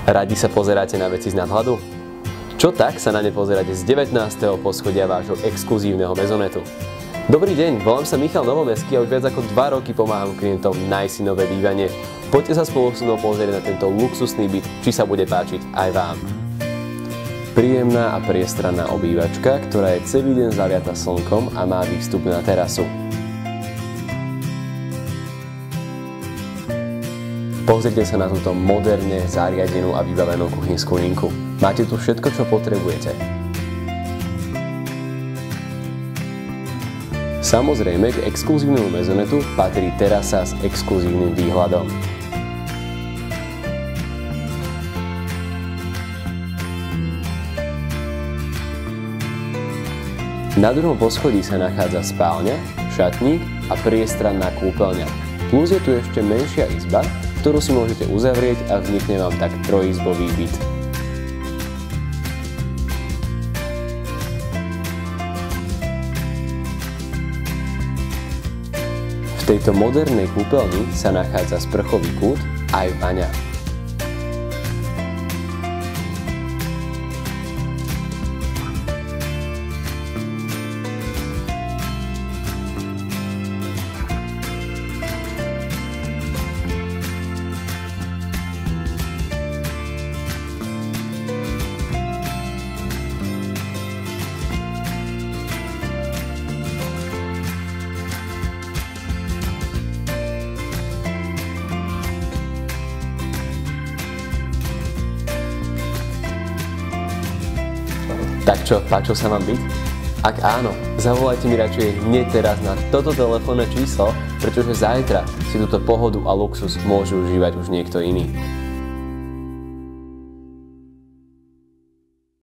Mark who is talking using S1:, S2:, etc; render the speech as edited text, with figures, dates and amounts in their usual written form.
S1: Radi sa pozeráte na veci z nadhľadu? Čo tak sa na ne pozerať z 19. poschodia vášho exkluzívneho mezonetu? Dobrý deň, volám sa Michal Novomeský a už viac ako 2 roky pomáham klientom nájsť si nové bývanie. Poďte sa spolu so mnou pozrieť na tento luxusný byt, či sa bude páčiť aj vám. Príjemná a priestranná obývačka, ktorá je celý deň zaliata slnkom a má výstup na terasu. Pozrite sa na túto moderne zariadenú a vybavenú kuchynskú linku. Máte tu všetko, čo potrebujete. Samozrejme, k exkluzívnemu mezonetu patrí terasa s exkluzívnym výhľadom. Na druhom poschodí sa nachádza spálňa, šatník a priestranná kúpeľňa. Plus je tu ešte menšia izba, ktorú si môžete uzavrieť a vznikne vám tak trojizbový byt. V tejto modernej kúpeľni sa nachádza sprchový kút aj vaňa. Tak čo, páčil sa vám byt? Ak áno, zavolajte mi radšej hneď teraz na toto telefónne číslo, pretože zajtra si túto pohodu a luxus môže užívať už niekto iný.